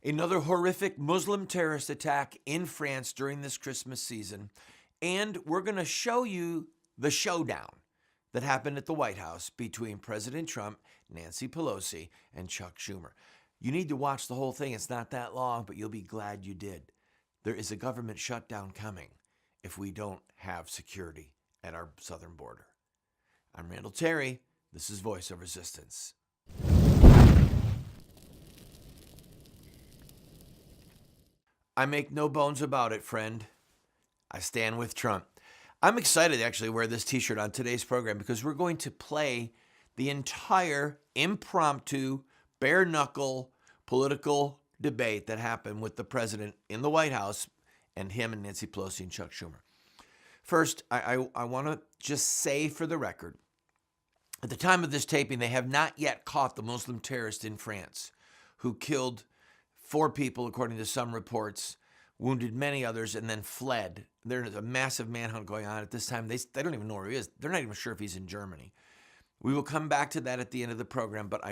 Another horrific Muslim terrorist attack in France during this Christmas season. And we're going to show you the showdown that happened at the White House between President Trump, Nancy Pelosi, and Chuck Schumer. You need to watch the whole thing. It's not that long, but you'll be glad you did. There is a government shutdown coming if we don't have security at our southern border. I'm Randall Terry. This is Voice of Resistance. I make no bones about it, friend. I stand with Trump. I'm excited to actually wear this t-shirt on today's program because we're going to play the entire impromptu, bare-knuckle political debate that happened with the president in the White House and him and Nancy Pelosi and Chuck Schumer. First, I want to just say for the record, at the time of this taping, they have not yet caught the Muslim terrorist in France who killed 4 people, according to some reports, wounded many others, and then fled. There's a massive manhunt going on at this time. They don't even know where he is. They're not even sure if he's in Germany. We will come back to that at the end of the program, but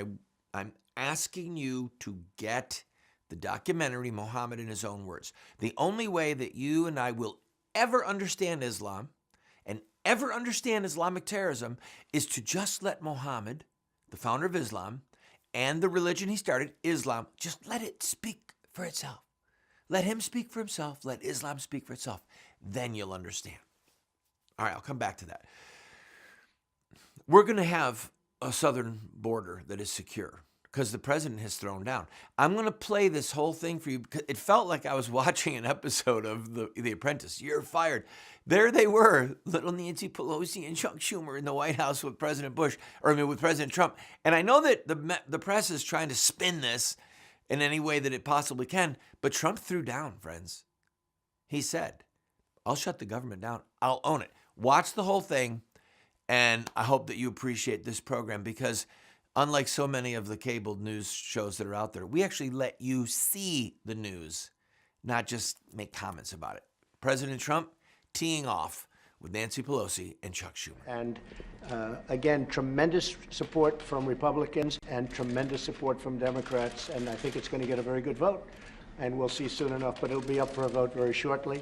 I'm asking you to get the documentary, Muhammad in His Own Words. The only way that you and I will ever understand Islam and ever understand Islamic terrorism is to just let Muhammad, the founder of Islam, and the religion he started, Islam, just let it speak for itself. Let him speak for himself. Let Islam speak for itself. Then you'll understand. All right, I'll come back to that. We're going to have a southern border that is secure because the president has thrown down. I'm going to play this whole thing for you because it felt like I was watching an episode of The Apprentice. You're fired. There they were, little Nancy Pelosi and Chuck Schumer in the White House with President with President Trump. And I know that the press is trying to spin this in any way that it possibly can, but Trump threw down, friends. He said, I'll shut the government down. I'll own it. Watch the whole thing, and I hope that you appreciate this program because unlike so many of the cable news shows that are out there, we actually let you see the news, not just make comments about it. President Trump teeing off with Nancy Pelosi and Chuck Schumer. And again, tremendous support from Republicans and tremendous support from Democrats, and I think it's going to get a very good vote. And we'll see soon enough, but it'll be up for a vote very shortly.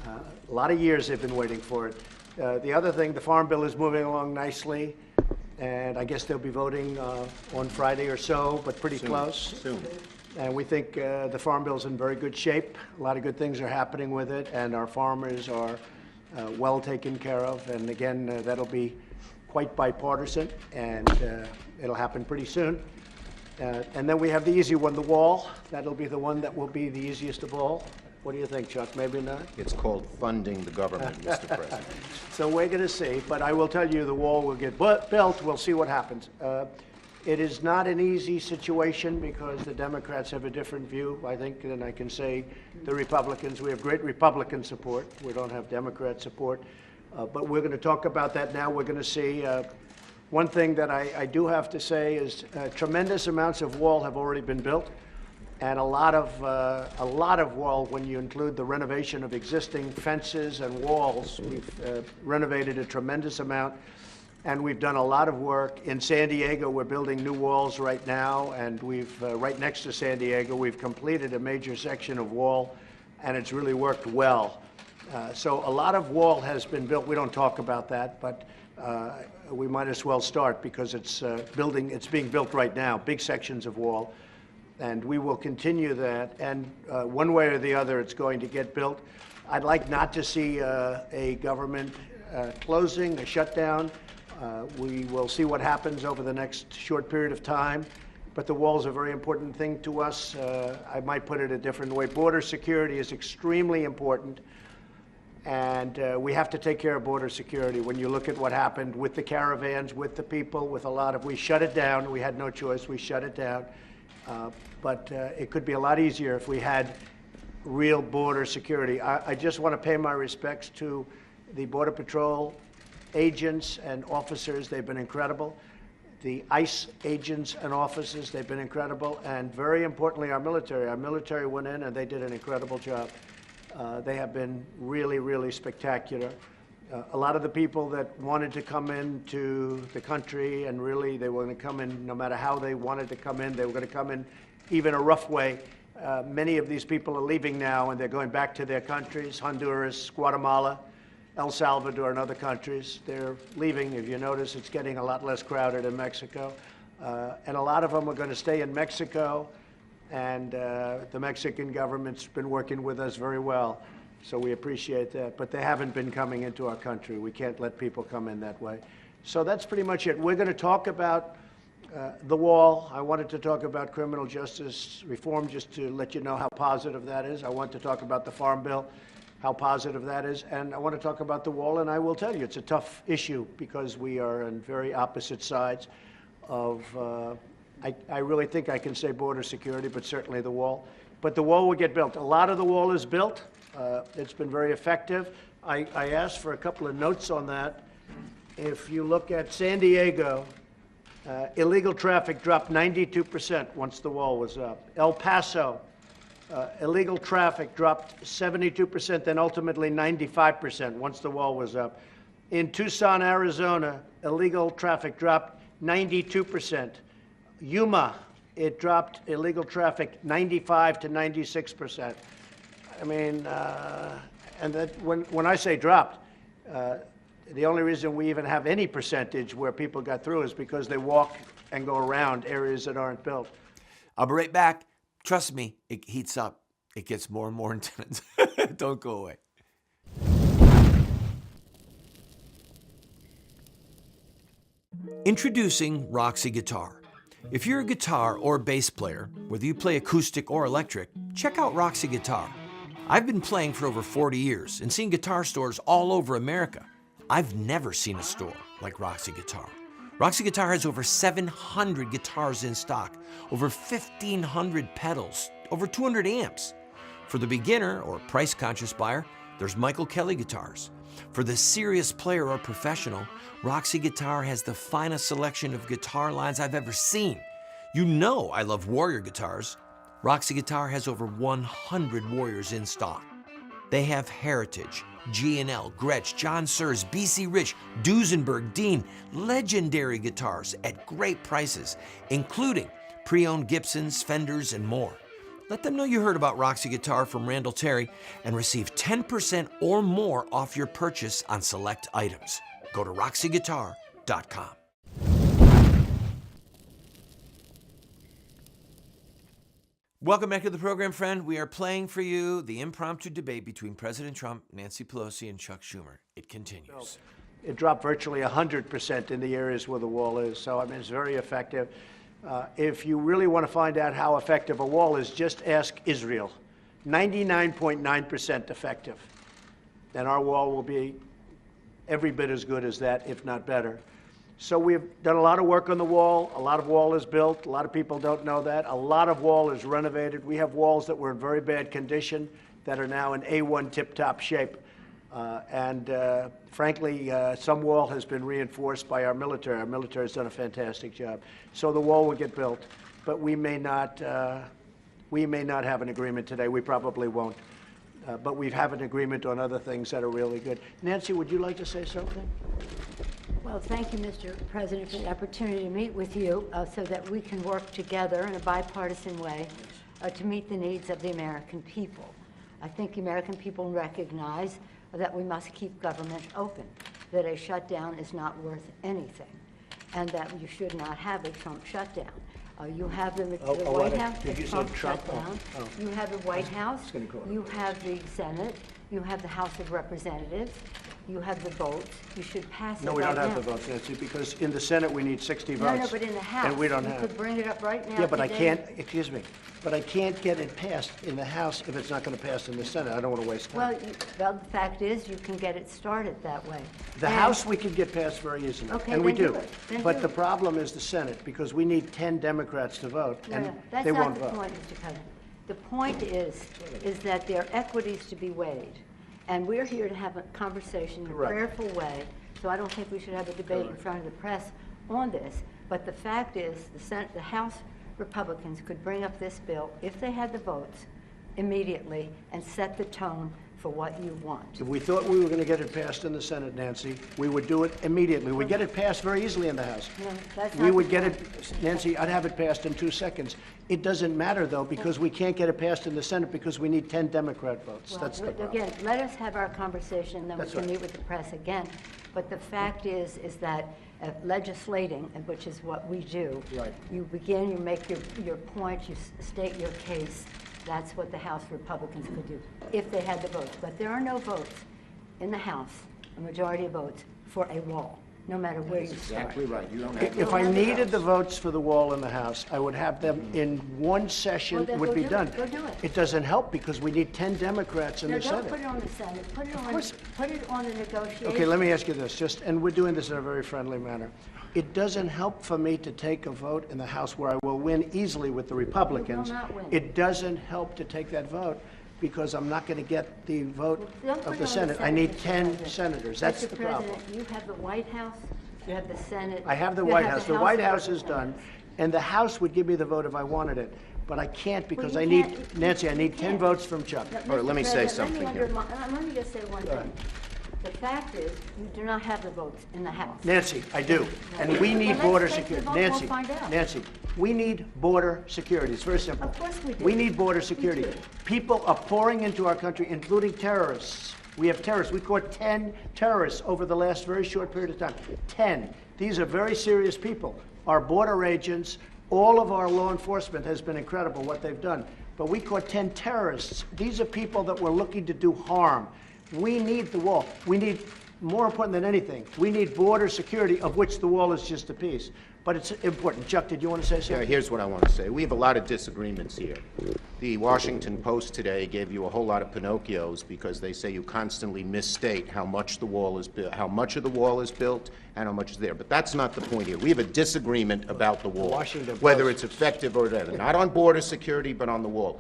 A lot of years they've been waiting for it. The other thing, the Farm Bill is moving along nicely, and I guess they'll be voting on Friday or so, but pretty close. Soon. And we think the Farm Bill's in very good shape. A lot of good things are happening with it, and our farmers are well taken care of. And again, that'll be quite bipartisan, and it'll happen pretty soon. And then we have the easy one, the wall. That'll be the one that will be the easiest of all. What do you think, Chuck? Maybe not? It's called funding the government, Mr. President. So we're going to see. But I will tell you the wall will get built. We'll see what happens. It is not an easy situation because the Democrats have a different view, I think, than I can say the Republicans. We have great Republican support. We don't have Democrat support. But we're going to talk about that now. We're going to see. One thing that I do have to say is tremendous amounts of wall have already been built. And a lot of wall, when you include the renovation of existing fences and walls, we've renovated a tremendous amount. And we've done a lot of work. In San Diego, we're building new walls right now, and we've, right next to San Diego, we've completed a major section of wall, and it's really worked well. So a lot of wall has been built. We don't talk about that, but we might as well start because it's being built right now, big sections of wall. And we will continue that, and one way or the other, it's going to get built. I'd like not to see a government closing, a shutdown. We will see what happens over the next short period of time, but the wall is a very important thing to us. I might put it a different way. Border security is extremely important, and we have to take care of border security. When you look at what happened with the caravans, with the people, we shut it down. We had no choice. We shut it down. But it could be a lot easier if we had real border security. I just want to pay my respects to the Border Patrol agents and officers. They've been incredible. The ICE agents and officers, they've been incredible. And very importantly, our military. Our military went in and they did an incredible job. They have been really, really spectacular. A lot of the people that wanted to come into the country, and really they were going to come in no matter how they wanted to come in, they were going to come in even a rough way. Many of these people are leaving now, and they're going back to their countries, Honduras, Guatemala, El Salvador, and other countries. They're leaving. If you notice, it's getting a lot less crowded in Mexico. And a lot of them are going to stay in Mexico, and the Mexican government's been working with us very well, so we appreciate that. But they haven't been coming into our country. We can't let people come in that way. So that's pretty much it. We're going to talk about the wall. I wanted to talk about criminal justice reform just to let you know how positive that is. I want to talk about the Farm Bill, how positive that is. And I want to talk about the wall, and I will tell you it's a tough issue because we are on very opposite sides of, I really think I can say border security, but certainly the wall. But the wall will get built. A lot of the wall is built. It's been very effective. I asked for a couple of notes on that. If you look at San Diego, illegal traffic dropped 92% once the wall was up. El Paso, illegal traffic dropped 72%, then ultimately 95% once the wall was up. In Tucson, Arizona, illegal traffic dropped 92%. Yuma, it dropped illegal traffic 95 to 96%. I mean, and that when I say dropped, the only reason we even have any percentage where people got through is because they walk and go around areas that aren't built. I'll be right back. Trust me, it heats up. It gets more and more intense. Don't go away. Introducing Roxy Guitar. If you're a guitar or bass player, whether you play acoustic or electric, check out Roxy Guitar. I've been playing for over 40 years and seen guitar stores all over America. I've never seen a store like Roxy Guitar. Roxy Guitar has over 700 guitars in stock, over 1,500 pedals, over 200 amps. For the beginner or price-conscious buyer, there's Michael Kelly guitars. For the serious player or professional, Roxy Guitar has the finest selection of guitar lines I've ever seen. You know I love Warrior guitars. Roxy Guitar has over 100 Warriors in stock. They have Heritage, G&L, Gretsch, John Sears, BC Rich, Duesenberg, Dean, legendary guitars at great prices, including pre-owned Gibsons, Fenders, and more. Let them know you heard about Roxy Guitar from Randall Terry and receive 10% or more off your purchase on select items. Go to roxyguitar.com. Welcome back to the program, friend. We are playing for you the impromptu debate between President Trump, Nancy Pelosi, and Chuck Schumer. It continues. It dropped virtually 100% in the areas where the wall is, so I mean, it's very effective. If you really want to find out how effective a wall is, just ask Israel. 99.9% effective. And our wall will be every bit as good as that, if not better. So we've done a lot of work on the wall. A lot of wall is built. A lot of people don't know that. A lot of wall is renovated. We have walls that were in very bad condition that are now in A1 tip-top shape. Frankly, some wall has been reinforced by our military. Our military has done a fantastic job. So the wall will get built, but we may not have an agreement today. We probably won't. But we have an agreement on other things that are really good. Nancy, would you like to say something? Well, thank you, Mr. President, for the opportunity to meet with you so that we can work together in a bipartisan way to meet the needs of the American people. I think the American people recognize that we must keep government open, that a shutdown is not worth anything, and that you should not have a Trump shutdown. You have the White House, did you say Trump shutdown. Oh. You have the White House, gonna you have the Senate, you have the House of Representatives, you have the votes. You should pass it No, we right don't have now. the votes, Nancy, because in the Senate we need 60 votes. No, no, but in the House. And we don't you have. could bring it up right now. Yeah, but I today. can't, excuse me, but I can't get it passed in the House if it's not going to pass in the Senate. I don't want to waste time. Well, the fact is, you can get it started that way. The House we can get passed very easily. Okay, and we then do. do it. Then But do the it. problem is the Senate, because we need 10 Democrats to vote, and That's they not won't the vote. point, Mr. President. The point is that there are equities to be weighed, and we're here to have a conversation in a Correct. prayerful way. So I don't think we should have a debate in front of the press on this. But the fact is, the House Republicans could bring up this bill if they had the votes immediately and set the tone for what you want. If we thought we were going to get it passed in the Senate, Nancy, we would do it immediately. We'd get it passed very easily in the House. No, that's We not would the get point. it, Nancy, I'd have it passed in 2 seconds. It doesn't matter, though, because we can't get it passed in the Senate because we need 10 Democrat votes. Well, That's the problem. again, let us have our conversation, then we That's can right. meet with the press again. But the fact is that legislating, which is what we do, Right. you begin, you make your point, you state your case. That's what the House Republicans could do if they had the votes. But there are no votes in the House, a majority of votes, for a wall, no matter where you start. Exactly right. You don't have If I needed the votes for the wall in the House, I would have them in one session, Well, then would go be do done. it. Go do it. It doesn't help because we need 10 Democrats in No, the don't Senate. put it on the Senate. Put it on, course. put it on the negotiation. Okay, let me ask you this, and we're doing this in a very friendly manner. It doesn't help for me to take a vote in the House where I will win easily with the Republicans. not win. It doesn't help to take that vote because I'm not going to get the vote Don't put of it the on Senate. I need Mr. 10 President. senators. That's Mr. the problem. President, you have the White House, you have the Senate. I have the you White House. The White of House is done, and the House would give me the vote if I wanted it. But I can't because you I need, can't- Nancy, I you need 10 can't. votes from Chuck. No, All right, let Mr. me say President, something here. Let me just say one thing. The fact is, you do not have the votes in the House. Nancy, I do. And we need Well, let's border take the security. vote, we'll Nancy, find out. Nancy, we need border security. It's very simple. Of course we do. We need border We security. do. People are pouring into our country, including terrorists. We have terrorists. We caught 10 terrorists over the last very short period of time. 10. These are very serious people. Our border agents, all of our law enforcement has been incredible what they've done. But we caught 10 terrorists. These are people that were looking to do harm. We need the wall. We need, more important than anything, we need border security, of which the wall is just a piece. But it's important. Chuck, did you want to say Yeah, something? here's what I want to say. We have a lot of disagreements here. The Washington Post today gave you a whole lot of Pinocchios because they say you constantly misstate how much the wall is built, how much of the wall is built, and how much is there. But that's not the point here. We have a disagreement about the wall, Washington whether Post. it's effective or whatever. Not on border security, but on the wall.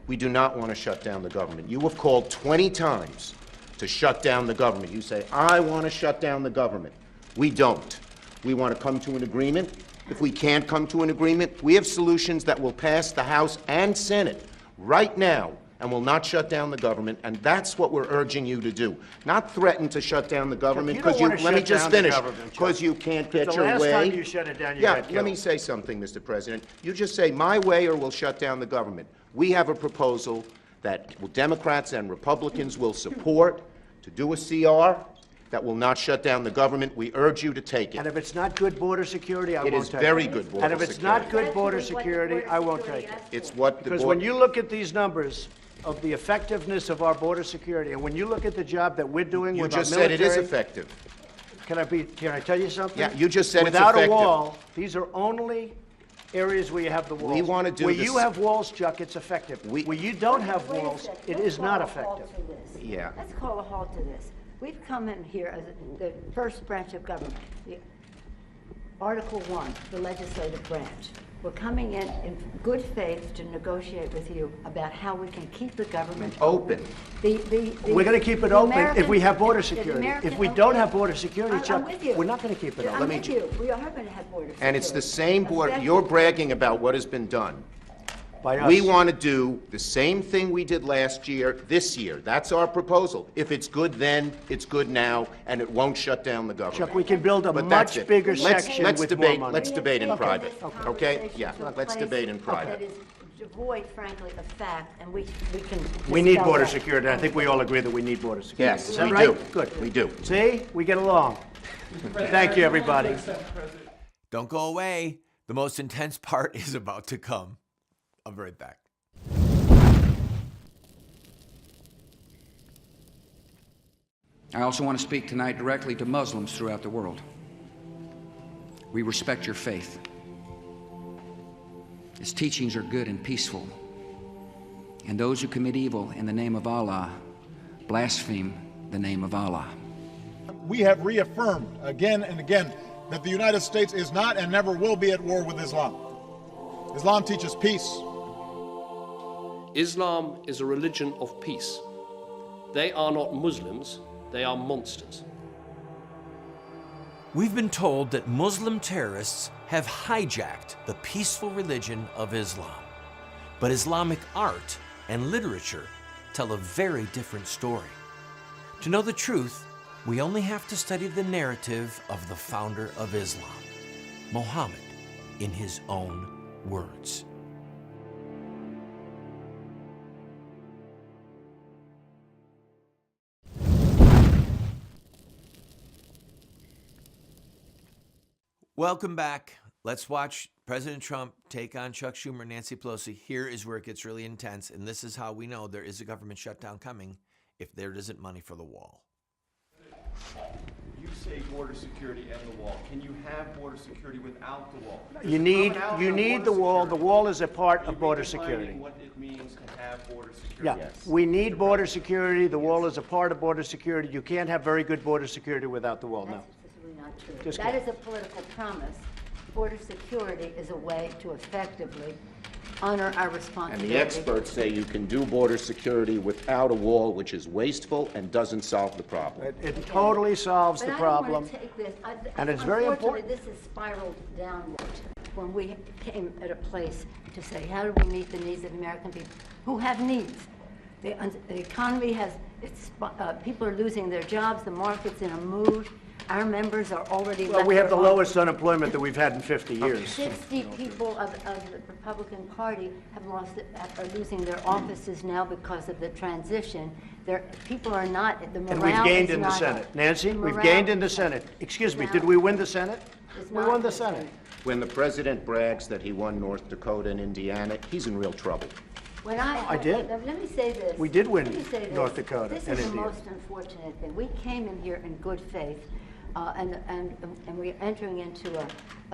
We do not want to shut down the government. You have called 20 times to shut down the government. You say, I want to shut down the government. We don't. We want to come to an agreement. If we can't come to an agreement, we have solutions that will pass the House and Senate right now and will not shut down the government, and that's what we're urging you to do. Not threaten to shut down the government you don't because you, wanna let me shut just down the finish, government, because Chuck. you can't get The your last way. time you shut it down, you Yeah, got let killed. me say something, Mr. President. You just say my way or we'll shut down the government. We have a proposal that Democrats and Republicans will support to do a CR that will not shut down the government. We urge you to take And it. if it's not good border security, I It won't is take very it. good border And if it's not security. good border That's what the security, border I won't security take it. asked It's for. what the Because board. when you look at these numbers of the effectiveness of our border security, and when you look at the job that we're doing You with our just said it is military- effective. Can I tell you something? Yeah, you just said it's Without effective. a wall, these are only areas where you have the walls. wanna do Where this- you have walls, Chuck, it's effective. Where you don't have Wait a walls, second. it Let's is not call a halt effective. to this. Yeah. Let's call a halt to this. We've come in here as the first branch of government, the Article 1, the legislative branch. We're coming in good faith to negotiate with you about how we can keep the government Open. We're going to keep it open if we have border security. If we don't have border security, I'm Chuck, with you. we're not going to keep it I'm open. with you. We are going to have border security. And it's the same board, you're bragging about what has been done. By us. We want to do the same thing we did last year, this year. That's our proposal. If it's good then, it's good now, and it won't shut down the government. Chuck, we can build a But that's much it. bigger Let's- section let's with more debate- money. let's debate in We have private, taken this okay? conversation Yeah, to a let's place debate in private. That is devoid, frankly, of fact, and we can. We need dispel border that. security, and I think we all agree that we need border security. Yes, Is that we right? do. Good. We do. See, we get along. Thank you, everybody. Don't go away. The most intense part is about to come. I'll be right back. I also want to speak tonight directly to Muslims throughout the world. We respect your faith. Its teachings are good and peaceful. And those who commit evil in the name of Allah blaspheme the name of Allah. We have reaffirmed again and again that the United States is not and never will be at war with Islam. Islam teaches peace. Islam is a religion of peace. They are not Muslims, they are monsters. We've been told that Muslim terrorists have hijacked the peaceful religion of Islam. But Islamic art and literature tell a very different story. To know the truth, we only have to study the narrative of the founder of Islam, Muhammad, in his own words. Welcome back. Let's watch President Trump take on Chuck Schumer and Nancy Pelosi. Here is where it gets really intense, and this is how we know there is a government shutdown coming if there isn't money for the wall. You say border security and the wall. Can you have border security without the wall? You need the wall. The wall is a part of border security. What it means to have border security. Yeah, we need border security. The wall is a part of border security. You can't have very good border security without the wall, no. That's really not true. Just That kidding. is a political promise. Border security is a way to effectively honor our And responsibility. the experts say you can do border security without a wall, which is wasteful and doesn't solve the problem. It totally solves the But I don't problem. want to take this. And it's very important. Unfortunately, this has spiraled downward when we came at a place to say, how do we meet the needs of the American people who have needs? The economy has, people are losing their jobs, the market's in a mood. Our members are already Well, left we have their the office. lowest unemployment that we've had in 50 years. 60 people of the Republican Party are losing their offices now because of the transition. People are not, the morale And we've gained is in the not Senate. up. Nancy, The we've morale gained in the is Senate. Excuse me, now- did we win the Senate? It's We not won the the Senate. Senate. When the president brags that he won North Dakota and Indiana, he's in real trouble. I did. Let me say this. We did win Let me say this. North Dakota This and is the Indiana. most unfortunate thing. We came in here in good faith, and we're entering into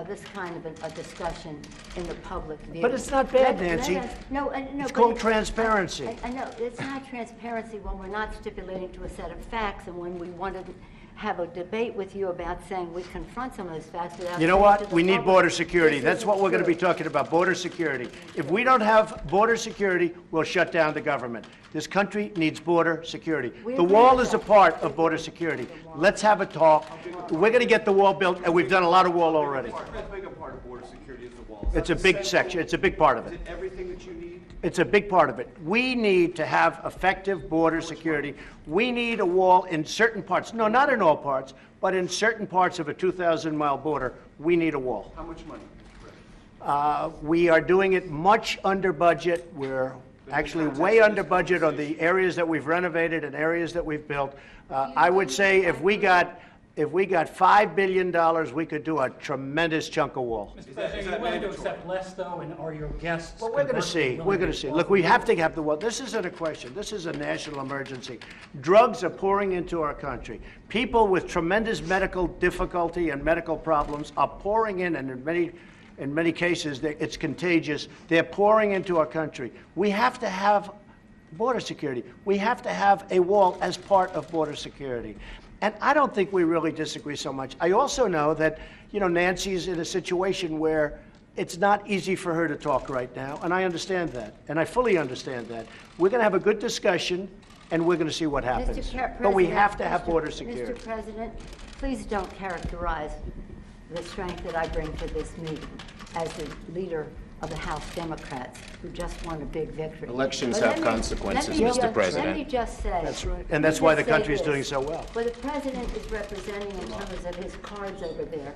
this kind of a discussion in the public view. But it's not bad, Nancy. No, It's but called transparency. I know, it's not transparency when we're not stipulating to a set of facts, and when we want to have a debate with you about saying we confront some of those facts without. You know saying what? to the We need public, border security. this That's isn't what we're going to be true. talking about, border security. If we don't have border security, we'll shut down the government. This country needs border security. We The agree wall with is a that. part of border security. Let's have a talk. We're going to get the wall built, and we've done a lot of wall already. How big a part of border security is the wall? Is It's that a big the section. central- It's a big part of Is it. it everything that you need? It's a big part of it. We need to have effective border security. We need a wall in certain parts. No, not in all parts, but in certain parts of a 2,000-mile border, we need a wall. How much money? We are doing it much under budget. We're actually way under budget on the areas that we've renovated and areas that we've built. I would say if we got $5 billion, we could do a tremendous chunk of wall. Mr. President, are you willing to accept less, though, and are your guests? Well, we're going to see. conversely We're going willing to see. Look, we have to have the wall. This isn't a question. This is a national emergency. Drugs are pouring into our country. People with tremendous medical difficulty and medical problems are pouring in, and in many cases, it's contagious. They're pouring into our country. We have to have border security. We have to have a wall as part of border security. And I don't think we really disagree so much. I also know that, Nancy's in a situation where it's not easy for her to talk right now, and I understand that, and I fully understand that. We're going to have a good discussion, and we're going to see what happens. But we have to have border security. Mr. President, please don't characterize the strength that I bring to this meeting as the leader of the House Democrats who just won a big victory. Elections But have consequences, let me Mr. just- President. Let me just say. That's right. let And me that's why just the say country's this. doing so well. What the President is representing in terms of his cards over there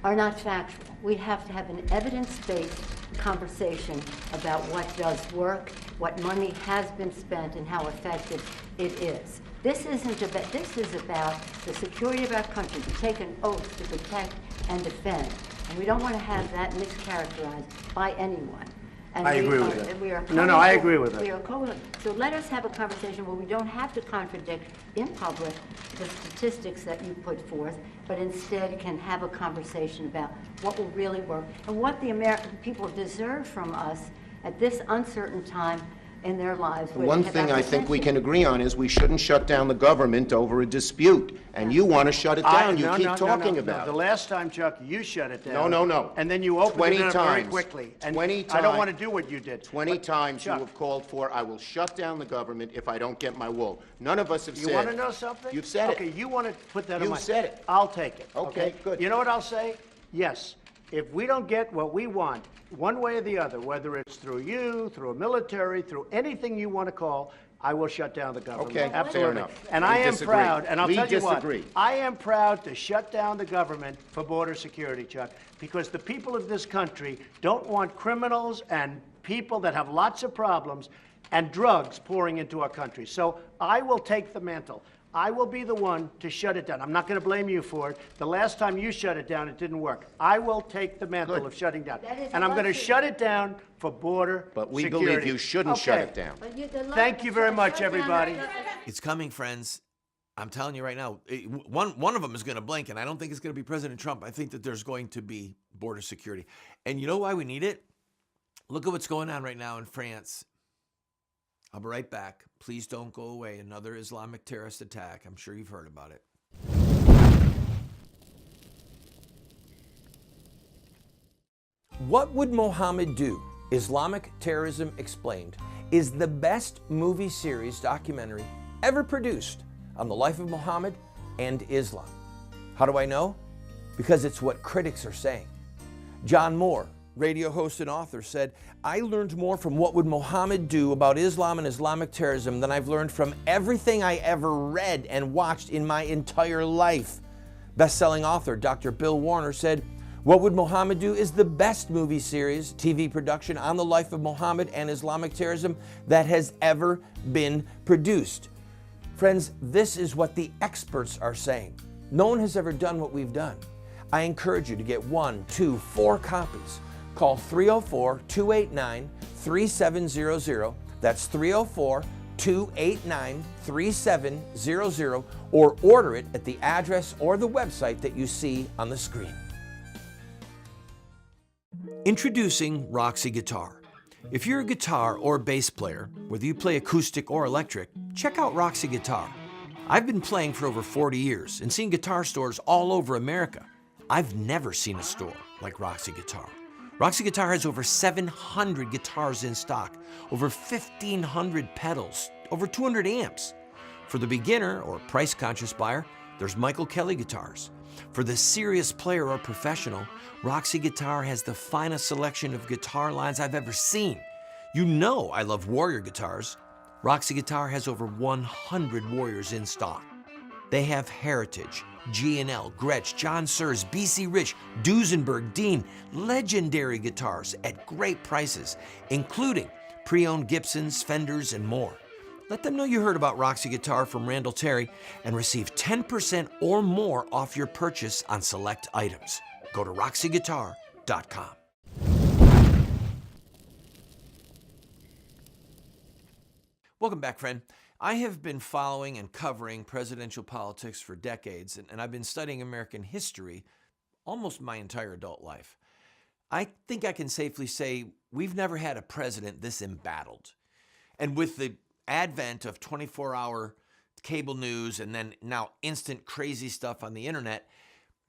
are not factual. We have to have an evidence-based conversation about what does work, what money has been spent, and how effective it is. This isn't about, this is about the security of our country, to take an oath to protect and defend. And we don't want to have that mischaracterized by anyone. And I we agree are- with that. and we are No, I agree with that. we are So let us have a conversation where we don't have to contradict in public the statistics that you put forth, but instead can have a conversation about what will really work and what the American people deserve from us at this uncertain time in their lives. where they One have thing I think we can apprehension. agree on is we shouldn't shut down the government over a dispute. And you want to shut it down. You keep talking about The it. last time, Chuck, you shut it down. No. And then you opened 20 it up very times. quickly. And 20 I don't times. want to do what you did. 20 But, times you Chuck, have called for, I will shut down the government if I don't get my wall. None of us have said. You want to know something? You've said Okay, it. you want to put that on You've my... said it. I'll take it. Okay, good. You know what I'll say? Yes, if we don't get what we want, one way or the other, whether it's through you, through a military, through anything you want to call, I will shut down the government. Okay, Absolutely. fair enough. And We I am disagree. proud, and I'll We tell you what, disagree. I am proud to shut down the government for border security, Chuck, because the people of this country don't want criminals and people that have lots of problems and drugs pouring into our country. So I will take the mantle. I will be the one to shut it down. I'm not going to blame you for it. The last time you shut it down, it didn't work. I will take the mantle Good. of shutting down. That is And I'm going to luxury. shut it down for border But we security. believe you shouldn't shut it down. But the Thank you very much, shut down- everybody. It's coming, friends. I'm telling you right now, one of them is going to blink, and I don't think it's going to be President Trump. I think that there's going to be border security. And you know why we need it? Look at what's going on right now in France. I'll be right back. Please don't go away. Another Islamic terrorist attack. I'm sure you've heard about it. What Would Mohammed Do? Islamic Terrorism Explained is the best movie series documentary ever produced on the life of Muhammad and Islam. How do I know? Because it's what critics are saying. John Moore, radio host and author, said, "I learned more from What Would Mohammed Do about Islam and Islamic terrorism than I've learned from everything I ever read and watched in my entire life." Best-selling author Dr. Bill Warner said, "What Would Mohammed Do is the best movie series, TV production on the life of Muhammad and Islamic terrorism that has ever been produced." Friends, this is what the experts are saying. No one has ever done what we've done. I encourage you to get 1, 2, 4 copies. Call 304-289-3700. That's 304-289-3700, or order it at the address or the website that you see on the screen. Introducing Roxy Guitar. If you're a guitar or bass player, whether you play acoustic or electric, check out Roxy Guitar. I've been playing for over 40 years and seen guitar stores all over America. I've never seen a store like Roxy Guitar. Roxy Guitar has over 700 guitars in stock, over 1,500 pedals, over 200 amps. For the beginner or price-conscious buyer, there's Michael Kelly guitars. For the serious player or professional, Roxy Guitar has the finest selection of guitar lines I've ever seen. You know I love Warrior guitars. Roxy Guitar has over 100 Warriors in stock. They have Heritage, G&L, Gretsch, John Sears, BC Rich, Duesenberg, Dean, legendary guitars at great prices, including pre-owned Gibsons, Fenders, and more. Let them know you heard about Roxy Guitar from Randall Terry and receive 10% or more off your purchase on select items. Go to roxyguitar.com. Welcome back, friend. I have been following and covering presidential politics for decades, and I've been studying American history almost my entire adult life. I think I can safely say we've never had a president this embattled. And with the advent of 24-hour cable news and then now instant crazy stuff on the internet,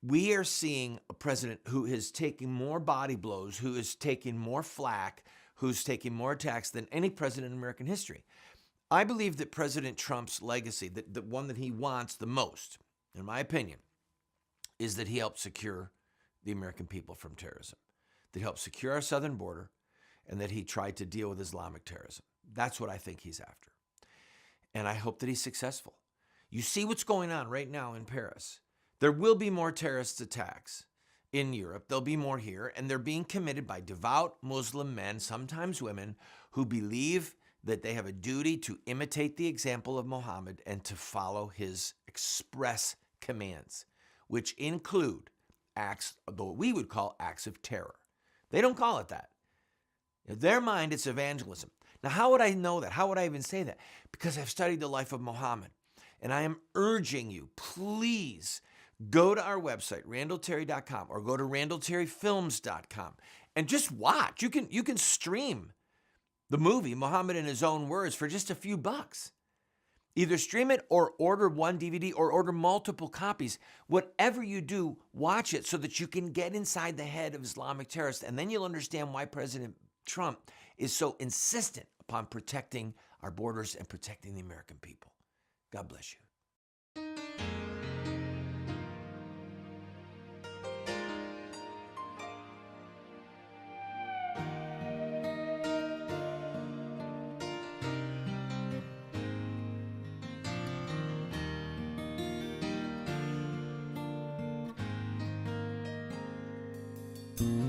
we are seeing a president who is taking more body blows, who is taking more flack, who's taking more attacks than any president in American history. I believe that President Trump's legacy, the one that he wants the most, in my opinion, is that he helped secure the American people from terrorism, that he helped secure our southern border, and that he tried to deal with Islamic terrorism. That's what I think he's after. And I hope that he's successful. You see what's going on right now in Paris. There will be more terrorist attacks in Europe. There'll be more here, and they're being committed by devout Muslim men, sometimes women, who believe that they have a duty to imitate the example of Muhammad and to follow his express commands, which include acts, though we would call acts of terror. They don't call it that. In their mind, it's evangelism. Now, how would I know that? How would I even say that? Because I've studied the life of Muhammad. And I am urging you, please go to our website, randallterry.com, or go to randallterryfilms.com and just watch. You can stream the movie, Muhammad in His Own Words, for just a few bucks. Either stream it or order one DVD or order multiple copies. Whatever you do, watch it so that you can get inside the head of Islamic terrorists, and then you'll understand why President Trump is so insistent upon protecting our borders and protecting the American people. God bless you. you.